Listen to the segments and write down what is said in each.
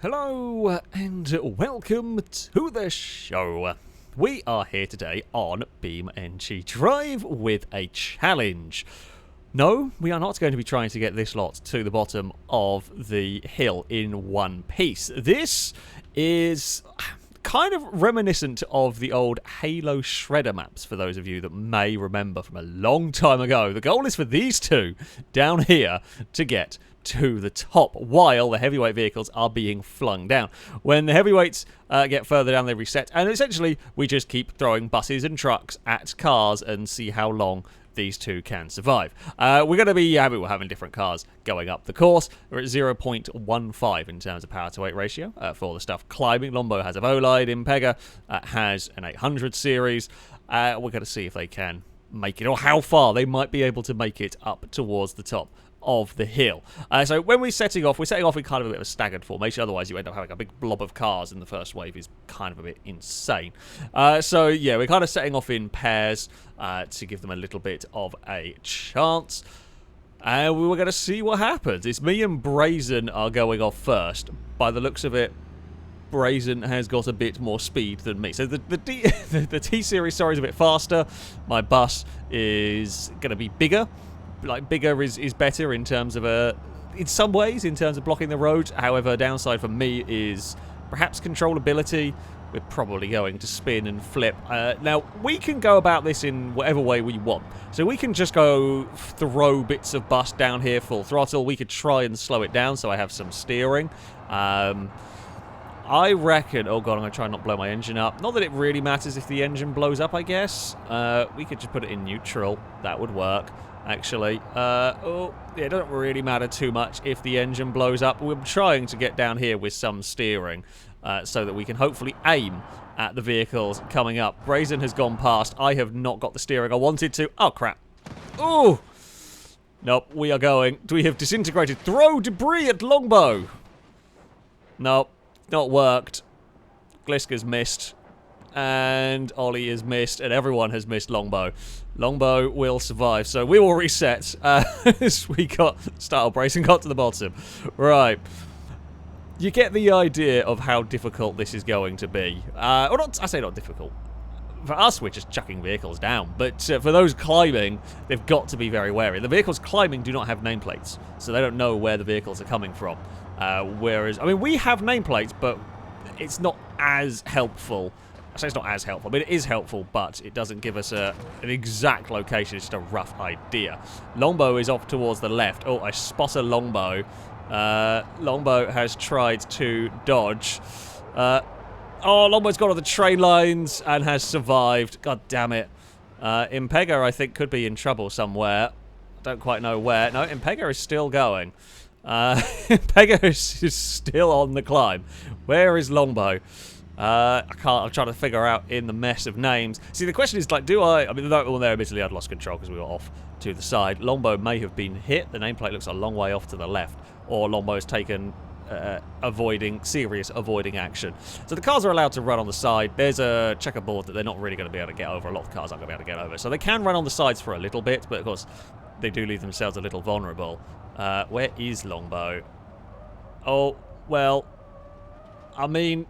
Hello and welcome to the show. We are here today on BeamNG Drive with a challenge. No, we are not going to be trying to get this lot to the bottom of the hill in one piece. This is kind of reminiscent of the old Halo Shredder maps, for those of you that may remember from a long time ago. The goal is for these two down here to get to the top while the heavyweight vehicles are being flung down. When the heavyweights get further down, they reset, and essentially we just keep throwing buses and trucks at cars and see how long these two can survive. We're going to be having different cars going up the course. We're at 0.15 in terms of power to weight ratio for the stuff climbing. Lombo has a Volide. Impega has an 800 series. We're going to see if they can make it, or how far they might be able to make it up towards the top of the hill. So when we're setting off in kind of a bit of a staggered formation. Otherwise you end up having a big blob of cars in the first wave. Is kind of a bit insane. So yeah, we're kind of setting off in pairs to give them a little bit of a chance. And we were going to see what happens. It's me and Brazen are going off first. By the looks of it, Brazen has got a bit more speed than me. So the T-Series, sorry, is a bit faster. My bus is going to be bigger. Like, bigger is better in terms of in some ways, in terms of blocking the road. However, downside for me is perhaps controllability. We're probably going to spin and flip. Now, we can go about this in whatever way we want. So we can just go throw bits of bus down here full throttle. We could try and slow it down so I have some steering. I reckon... Oh, God, I'm going to try and not blow my engine up. Not that it really matters if the engine blows up, I guess. We could just put it in neutral. That would work, actually. Oh, yeah, it doesn't really matter too much if the engine blows up. We're trying to get down here with some steering so that we can hopefully aim at the vehicles coming up. Brazen has gone past. I have not got the steering I wanted to. Oh, crap. Oh! Nope, we are going. We have disintegrated. Throw debris at Longbow! Nope. Not worked. Gliska's missed. And Ollie is missed. And everyone has missed Longbow. Longbow will survive. So we will reset as we got Startle Brace and got to the bottom. Right. You get the idea of how difficult this is going to be. Or not, I say not difficult. For us, we're just chucking vehicles down. But for those climbing, they've got to be very wary. The vehicles climbing do not have nameplates. So they don't know where the vehicles are coming from. Whereas, I mean, we have nameplates, but it's not as helpful. I say it's not as helpful. I mean, it is helpful, but it doesn't give us an exact location. It's just a rough idea. Longbow is off towards the left. Oh, I spot a Longbow. Longbow has tried to dodge. Oh, Longbow's got on the train lines and has survived. God damn it. Impega, I think, could be in trouble somewhere. Don't quite know where. No, Impega is still going. Impega is still on the climb. Where is Longbow? I can't. I'm trying to figure out in the mess of names. See, the question is, like, do I mean, well, there, admittedly, I'd lost control because we were off to the side. Longbow may have been hit. The nameplate looks a long way off to the left. Or Longbow's taken serious avoiding action. So the cars are allowed to run on the side. There's a checkerboard that they're not really going to be able to get over. A lot of cars aren't going to be able to get over. So they can run on the sides for a little bit, but of course they do leave themselves a little vulnerable. Where is Longbow? Oh, well, I mean,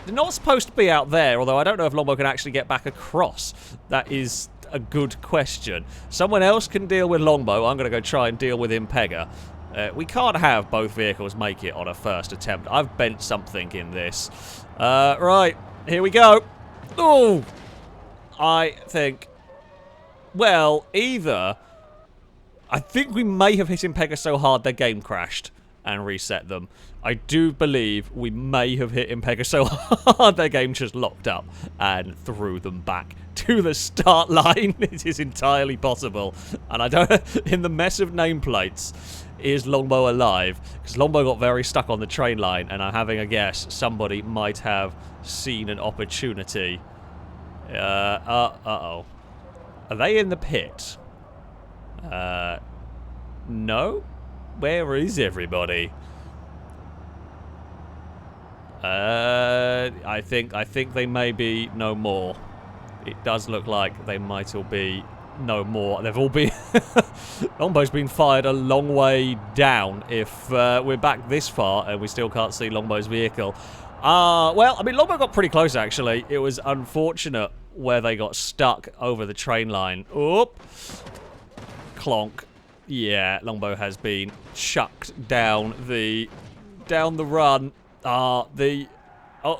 they're not supposed to be out there, although I don't know if Longbow can actually get back across. That is a good question. Someone else can deal with Longbow. I'm going to go try and deal with Impega. We can't have both vehicles make it on a first attempt. I've bent something in this. Right, here we go. Oh, I think, well, either... I think we may have hit Impega so hard their game crashed and reset them. I do believe we may have hit Impega so hard their game just locked up and threw them back to the start line. It is entirely possible. And I don't... In the mess of nameplates, is Longbow alive? Because Longbow got very stuck on the train line, and I'm having a guess somebody might have seen an opportunity. Uh-oh. Are they in the pit? No? Where is everybody? I think they may be no more. It does look like they might all be no more. They've all been... Longbow's been fired a long way down if we're back this far and we still can't see Longbow's vehicle. Well, I mean, Longbow got pretty close, actually. It was unfortunate where they got stuck over the train line. Oop. Clonk. Yeah, Longbow has been chucked down the run. Oh,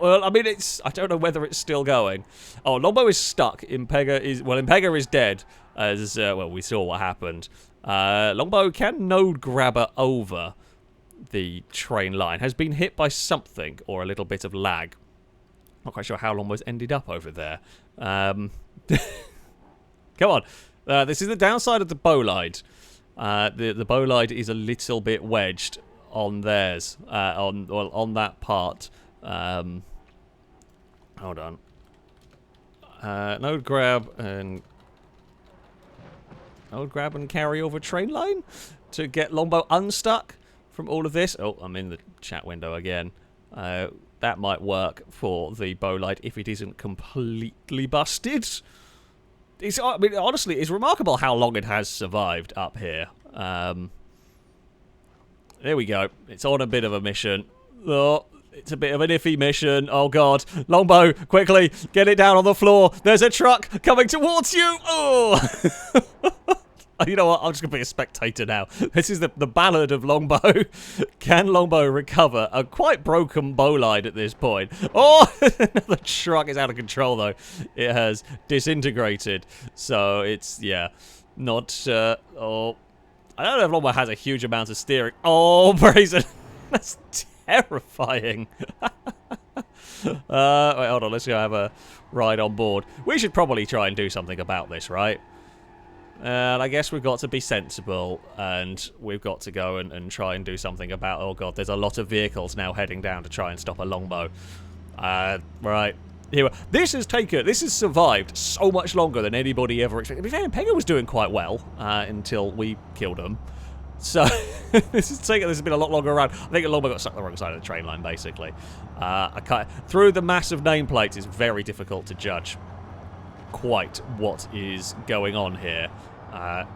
well, I mean, I don't know whether it's still going. Oh, Longbow is stuck. Impega is dead, as, well, we saw what happened. Longbow can node grabber over the train line. Has been hit by something or a little bit of lag. Not quite sure how Longbow's ended up over there. Come on. This is the downside of the bolide. The bolide is a little bit wedged on theirs, on that part. Hold on. Node grab and carry over train line to get Longbow unstuck from all of this. Oh, I'm in the chat window again. That might work for the bolide if it isn't completely busted. I mean, honestly, it's remarkable how long it has survived up here. There we go. It's on a bit of a mission. Oh, it's a bit of an iffy mission. Oh, God. Longbow, quickly, get it down on the floor. There's a truck coming towards you. Oh! You know what? I'm just going to be a spectator now. This is the ballad of Longbow. Can Longbow recover a quite broken bolide at this point? Oh! The truck is out of control, though. It has disintegrated. So it's, yeah, not... oh... I don't know if Longbow has a huge amount of steering. Oh, Brazen! That's terrifying. Wait, hold on. Let's go have a ride on board. We should probably try and do something about this, right? And I guess we've got to be sensible, and we've got to go and try and do something about... Oh, God, there's a lot of vehicles now heading down to try and stop a Longbow. Right. Here, this has survived so much longer than anybody ever expected. Pega was doing quite well until we killed him. So, this has been a lot longer around. I think Longbow got stuck on the wrong side of the train line, basically. Through the massive nameplates, it's very difficult to judge quite what is going on here.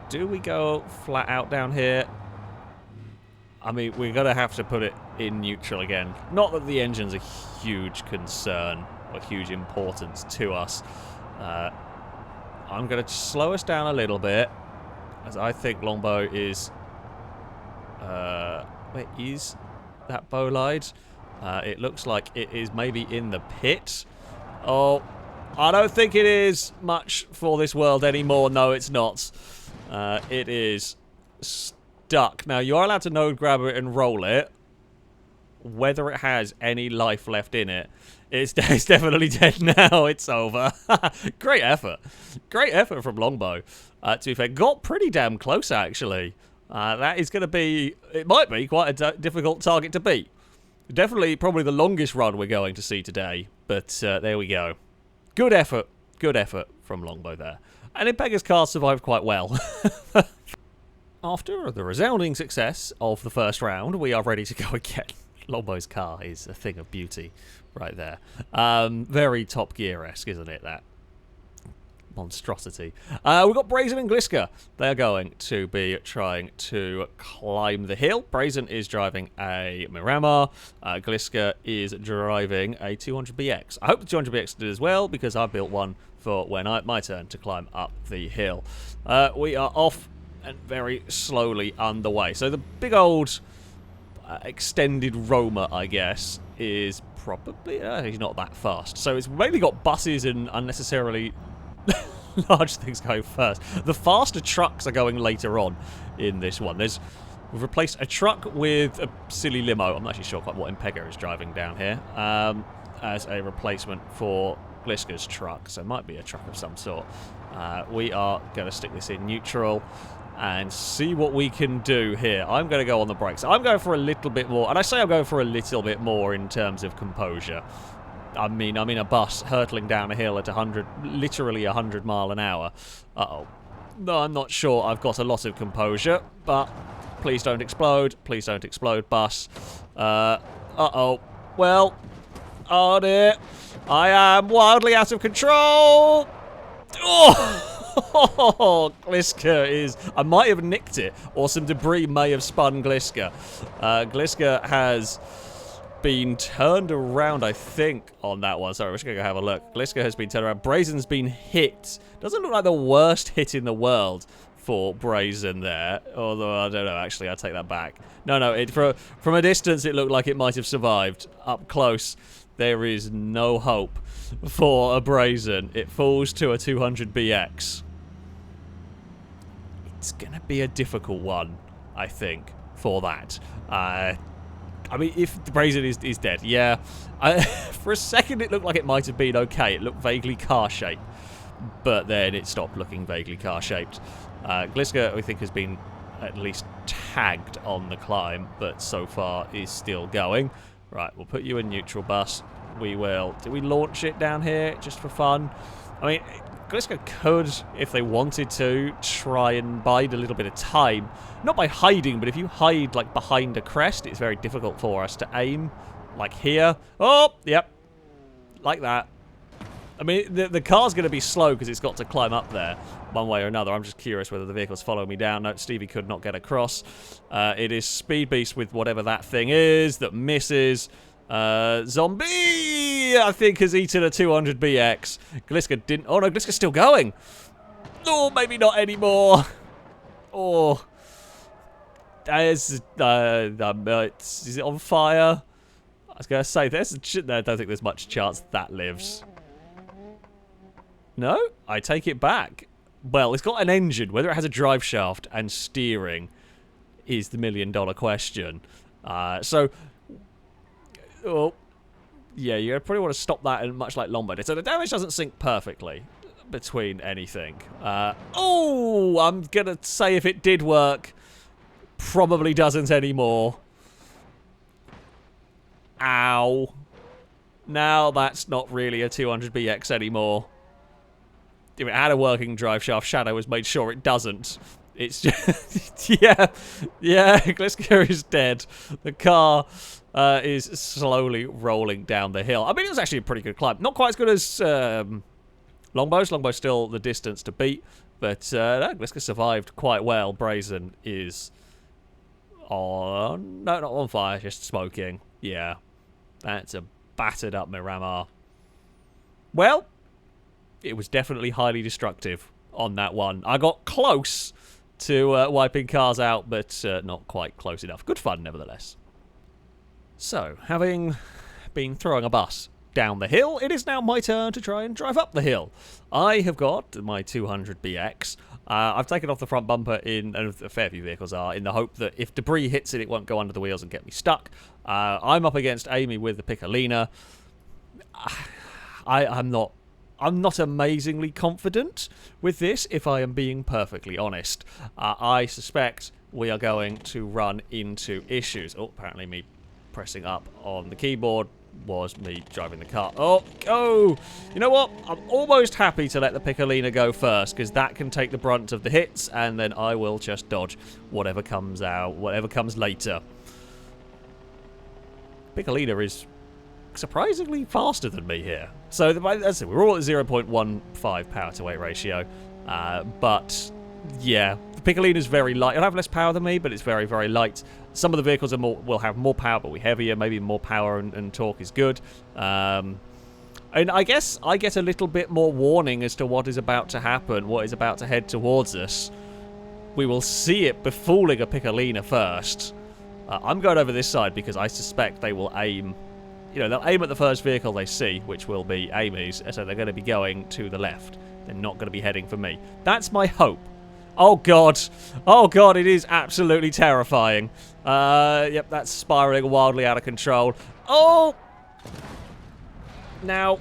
Do we go flat out down here? I mean, we're going to have to put it in neutral again. Not that the engine's a huge concern or huge importance to us. I'm going to slow us down a little bit, as I think Longbow is... where is that bolide? It looks like it is maybe in the pit. Oh, I don't think it is much for this world anymore. No, it's not. It is stuck. Now, you are allowed to node grab it and roll it. Whether it has any life left in it, it's definitely dead now. It's over. Great effort. Great effort from Longbow. To be fair, got pretty damn close, actually. That is going to be... It might be quite a difficult target to beat. Definitely probably the longest run we're going to see today. But there we go. Good effort. Good effort from Longbow there. And Impega's car survived quite well. After the resounding success of the first round, we are ready to go again. Longbow's car is a thing of beauty right there. Very Top Gear-esque, isn't it, that monstrosity. We've got Brazen and Gliska. They're going to be trying to climb the hill. Brazen is driving a Miramar. Gliska is driving a 200BX. I hope the 200BX did as well, because I built one for when my turn to climb up the hill. We are off and very slowly underway. So the big old extended roamer, I guess, is probably... he's not that fast. So it's mainly got buses and unnecessarily large things going first. The faster trucks are going later on in this one. We've replaced a truck with a silly limo. I'm not actually sure quite what Impega is driving down here, as a replacement for Gliska's truck. So it might be a truck of some sort. We are going to stick this in neutral and see what we can do here. I'm going to go on the brakes. I'm going for a little bit more, and I say I'm going for a little bit more in terms of composure. I mean, I'm in a bus hurtling down a hill at literally 100 mile an hour. Uh-oh. No, I'm not sure I've got a lot of composure, but please don't explode. Please don't explode, bus. Uh-oh. Well, oh dear. I am wildly out of control. Oh! Oh, Gliska is... I might have nicked it, or some debris may have spun Gliska. Gliska has been turned around, I think, on that one. Sorry, we're just going to go have a look. Gliska has been turned around. Brazen's been hit. Doesn't look like the worst hit in the world for Brazen there. Although, I don't know, actually, I take that back. No, from a distance, it looked like it might have survived. Up close, there is no hope for a Brazen. It falls to a 200 BX. It's going to be a difficult one, I think, for that. I mean, if the Brazen is dead, yeah. For a second, it looked like it might have been okay. It looked vaguely car-shaped. But then it stopped looking vaguely car-shaped. Gliska, I think, has been at least tagged on the climb, but so far is still going. Right, we'll put you in neutral bus. We will. Do we launch it down here just for fun? I mean, Gliska could, if they wanted to, try and bide a little bit of time. Not by hiding, but if you hide, like, behind a crest, it's very difficult for us to aim. Like here. Oh, yep. Like that. I mean, the car's going to be slow because it's got to climb up there one way or another. I'm just curious whether the vehicle's following me down. No, Stevie could not get across. It is Speed Beast with whatever that thing is that misses. Zombie, I think, has eaten a 200 BX. Gliska didn't... Oh, no, Gliska's still going. Oh, maybe not anymore. Oh. Is it on fire? I was going to say, I don't think there's much chance that lives. No? I take it back. Well, it's got an engine. Whether it has a drive shaft and steering is the million-dollar question. Oh, yeah, you probably want to stop that, and much like Longbow did. So the damage doesn't sync perfectly between anything. Oh, I'm going to say if it did work, probably doesn't anymore. Ow. Now that's not really a 200 BX anymore. If it had a working drive shaft, Shadow has made sure it doesn't. It's just... yeah, Gliska is dead. The car is slowly rolling down the hill. I mean, it was actually a pretty good climb. Not quite as good as Longbow's. Longbow's still the distance to beat. But no, Gliska survived quite well. Brazen is on... No, not on fire, just smoking. Yeah, that's a battered up Miramar. Well, it was definitely highly destructive on that one. I got close to wiping cars out, but not quite close enough. Good fun, nevertheless. So, having been throwing a bus down the hill, it is now my turn to try and drive up the hill. I have got my 200 BX. I've taken off the front bumper and a fair few vehicles are, in the hope that if debris hits it, it won't go under the wheels and get me stuck. I'm up against Amy with the Piccolina. I'm not amazingly confident with this, if I am being perfectly honest. I suspect we are going to run into issues. Oh, apparently me pressing up on the keyboard was me driving the car. Oh, go! You know what? I'm almost happy to let the Piccolina go first, because that can take the brunt of the hits, and then I will just dodge whatever comes out, whatever comes later. Piccolina is surprisingly faster than me here. So, as I said, we're all at 0.15 power to weight ratio. But, yeah, the Piccolina is very light. It'll have less power than me, but it's very, very light. Some of the vehicles are will have more power, but we're heavier. Maybe more power and torque is good. And I guess I get a little bit more warning as to what is about to happen, what is about to head towards us. We will see it befalling a Piccolina first. I'm going over this side because I suspect they will aim... You know, they'll aim at the first vehicle they see, which will be Amy's, so they're going to be going to the left. They're not going to be heading for me. That's my hope. Oh, God. Oh, God, it is absolutely terrifying. Yep, that's spiraling wildly out of control. Oh! Now...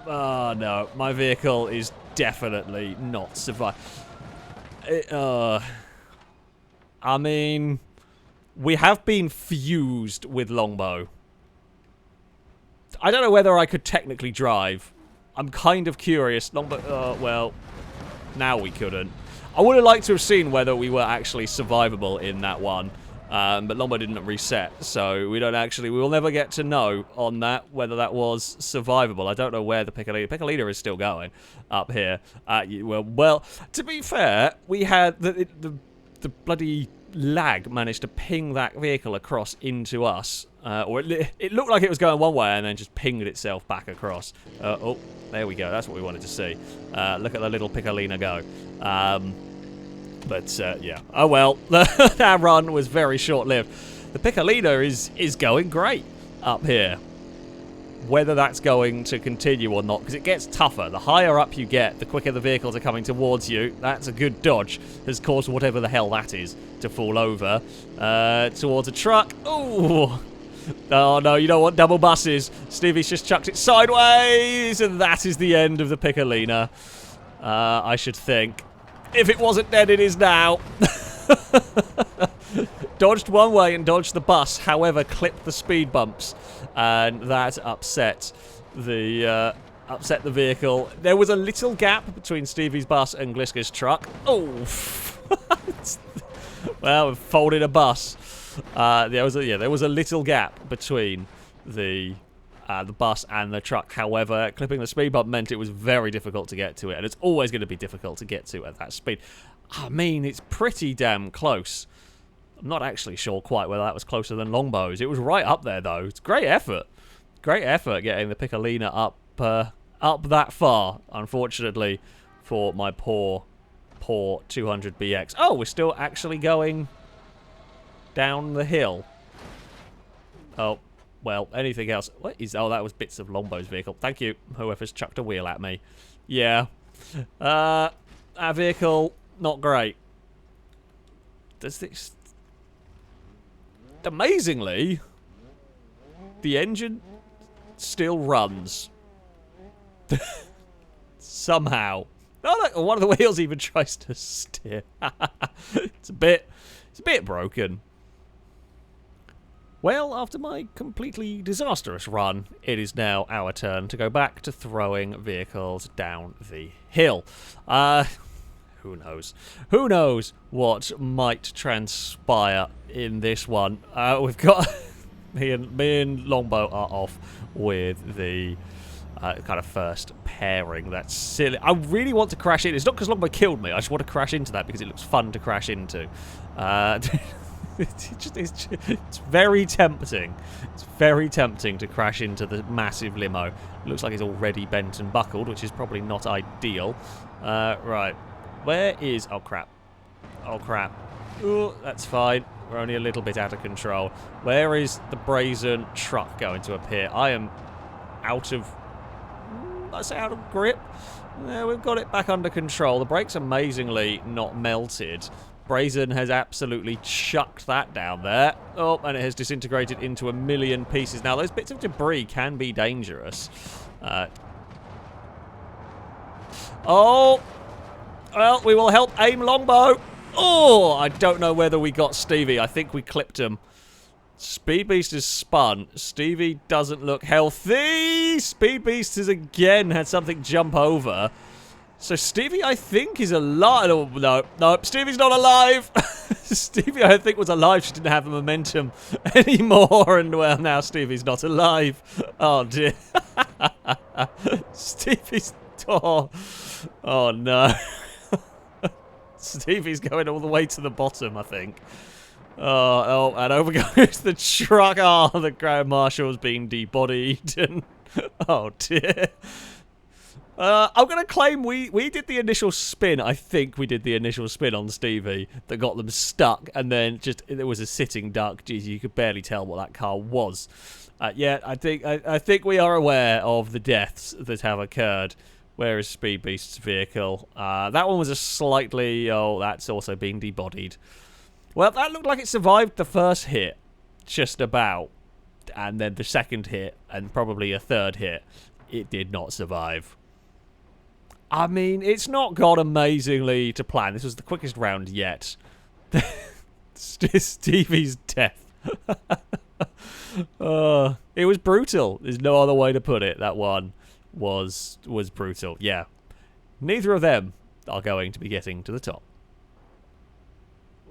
Oh, no. My vehicle is definitely not surviving. I mean... We have been fused with Longbow. I don't know whether I could technically drive. I'm kind of curious. Longbow, well, now we couldn't. I would have liked to have seen whether we were actually survivable in that one. But Longbow didn't reset, so we will never get to know on that whether that was survivable. I don't know where the Piccolina is still going up here. Well, to be fair, we had the bloody lag managed to ping that vehicle across into us. Or it looked like it was going one way and then just pinged itself back across. Oh, there we go. That's what we wanted to see. Look at the little Piccolina go. Yeah. Oh well, that run was very short-lived. The Piccolina is going great up here. Whether that's going to continue or not, because it gets tougher. The higher up you get, the quicker the vehicles are coming towards you. That's a good dodge. Has caused whatever the hell that is to fall over. Towards a truck. Ooh. Oh no, you don't want double buses. Stevie's just chucked it sideways, and that is the end of the Piccolina. I should think. If it wasn't dead, it is now. Dodged one way and dodged the bus, however, clipped the speed bumps, and that upset the vehicle. There was a little gap between Stevie's bus and Gliska's truck. Oh, well, we've folded a bus. There was a little gap between the bus and the truck. However, clipping the speed bump meant it was very difficult to get to it, and it's always going to be difficult to get to at that speed. I mean, it's pretty damn close. I'm not actually sure quite whether that was closer than Longbow's. It was right up there, though. It's great effort. Great effort getting the Piccolina up that far, unfortunately, for my poor 200BX. Oh, we're still actually going down the hill. Oh, well, anything else? What is... Oh, that was bits of Longbow's vehicle. Thank you, whoever's chucked a wheel at me. Yeah. Our vehicle, not great. Does this... Amazingly, the engine still runs. Somehow. Oh, look, one of the wheels even tries to steer. It's a bit broken. Well, after my completely disastrous run, it is now our turn to go back to throwing vehicles down the hill. Who knows? Who knows what might transpire in this one? We've got... me and Longbow are off with the kind of first pairing. That's silly. I really want to crash in. It's not because Longbow killed me. I just want to crash into that because it looks fun to crash into. It's very tempting. It's very tempting to crash into the massive limo. It looks like it's already bent and buckled, which is probably not ideal. Right. Where is... Oh, crap. Oh, crap. Ooh, that's fine. We're only a little bit out of control. Where is the brazen truck going to appear? I am out of... Let's say out of grip. Yeah, we've got it back under control. The brake's amazingly not melted. Brazen has absolutely chucked that down there. Oh, and it has disintegrated into a million pieces. Now, those bits of debris can be dangerous. Oh! Well, we will help aim Longbow. Oh, I don't know whether we got Stevie. I think we clipped him. Speed Beast is spun. Stevie doesn't look healthy. Speed Beast has again had something jump over. So Stevie, I think, is alive. Oh, no, Stevie's not alive. Stevie, I think, was alive. She didn't have the momentum anymore. And, well, now Stevie's not alive. Oh, dear. Stevie's... Oh, no. Stevie's going all the way to the bottom, I think. Oh, and over goes the truck. Oh, the Grand Marshal's being debodied. And, oh, dear. I'm going to claim we did the initial spin. I think we did the initial spin on Stevie that got them stuck. And then just, there was a sitting duck. Jeez, you could barely tell what that car was. Yeah, I think we are aware of the deaths that have occurred. Where is Speed Beast's vehicle? That one was a slightly... Oh, that's also being debodied. Well, that looked like it survived the first hit. Just about. And then the second hit. And probably a third hit. It did not survive. I mean, it's not gone amazingly to plan. This was the quickest round yet. Stevie's death. It was brutal. There's no other way to put it. That one was brutal. Yeah. Neither of them are going to be getting to the top.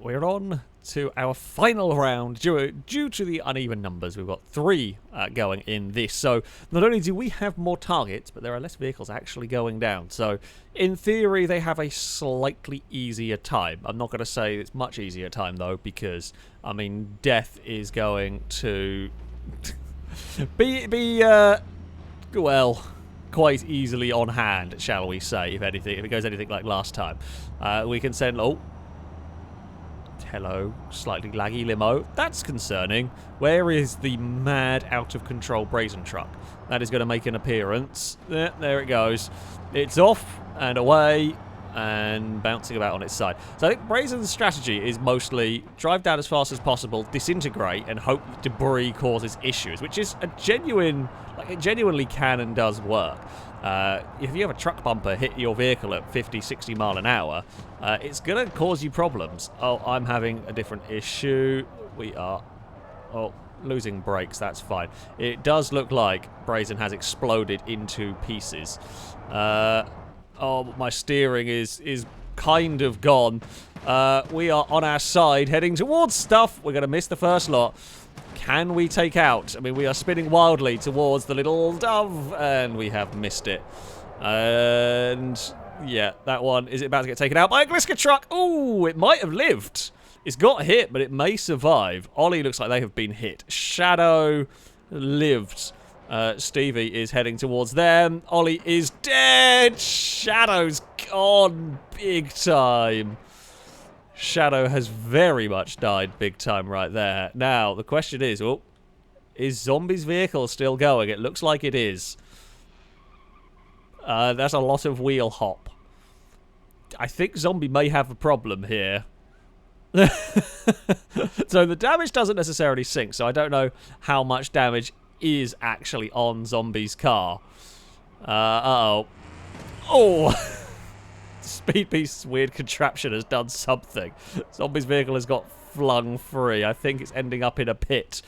we're on to our final round. Due to the uneven numbers, we've got 3 going in this. So not only do we have more targets, but there are less vehicles actually going down. So in theory, they have a slightly easier time. I'm not going to say it's much easier time, though, because, I mean, death is going to be well, quite easily on hand, shall we say, if anything. If it goes anything like last time. We can send... Oh, hello, slightly laggy limo. That's concerning. Where is the mad, out-of-control brazen truck? That is going to make an appearance. There it goes. It's off and away and bouncing about on its side. So I think Brazen's strategy is mostly drive down as fast as possible, disintegrate, and hope that debris causes issues, which is a genuine... Like, it genuinely can and does work. If you have a truck bumper hit your vehicle at 50, 60 mile an hour, it's going to cause you problems. Oh, I'm having a different issue. We are... Oh, losing brakes. That's fine. It does look like Brazen has exploded into pieces. Oh, my steering is kind of gone. We are on our side, heading towards stuff. We're going to miss the first lot. Can we take out? I mean, we are spinning wildly towards the little dove, and we have missed it. And, yeah, that one. Is it about to get taken out by a Gliska truck? Ooh, it might have lived. It's got hit, but it may survive. Ollie looks like they have been hit. Shadow lived. Stevie is heading towards them. Ollie is dead. Shadow's gone big time. Shadow has very much died big time right there. Now, the question is, oh, is Zombie's vehicle still going? It looks like it is. That's a lot of wheel hop. I think Zombie may have a problem here. So the damage doesn't necessarily sink, so I don't know how much damage is actually on Zombie's car. Uh-oh. Oh! Speed Beast's weird contraption has done something. Zombie's vehicle has got flung free. I think it's ending up in a pit.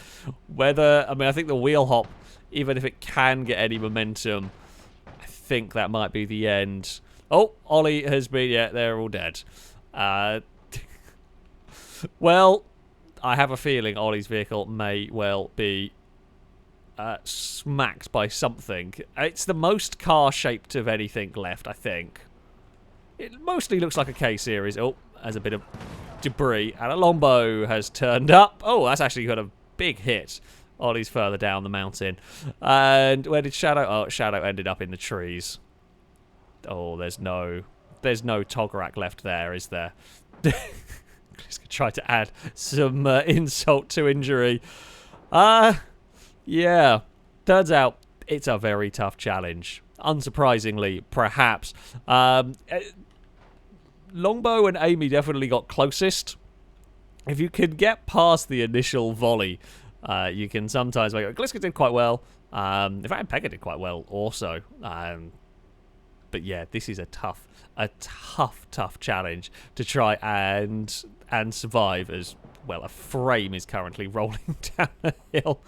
Whether... I mean, I think the wheel hop, even if it can get any momentum, I think that might be the end. Oh, Ollie has been... Yeah, they're all dead. Well, I have a feeling Ollie's vehicle may well be smacked by something. It's the most car-shaped of anything left, I think. It mostly looks like a K-series. Oh, there's a bit of debris. And a longbow has turned up. Oh, that's actually got a big hit. Ollie's further down the mountain. And where did Shadow... Oh, Shadow ended up in the trees. Oh, there's no Togarak left there, is there? Just try to add some insult to injury. Yeah. Turns out it's a very tough challenge. Unsurprisingly, perhaps. Longbow and Amy definitely got closest. If you can get past the initial volley, you can sometimes make it. Gliska did quite well. In fact, Pega did quite well also. But yeah, this is a tough challenge to try and survive, as well, a frame is currently rolling down a hill.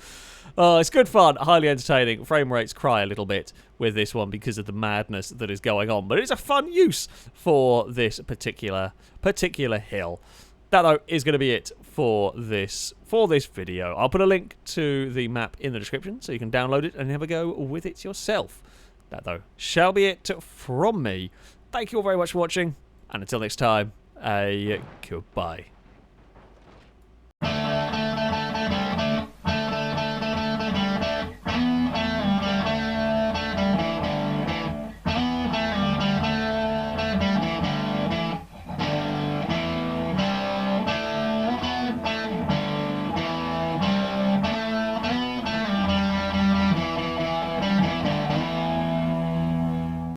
Oh, it's good fun, highly entertaining. Frame rates cry a little bit with this one because of the madness that is going on, but it's a fun use for this particular hill. That, though, is going to be it for this video. I'll put a link to the map in the description so you can download it and have a go with it yourself. That, though, shall be it from me. Thank you all very much for watching, and until next time, goodbye.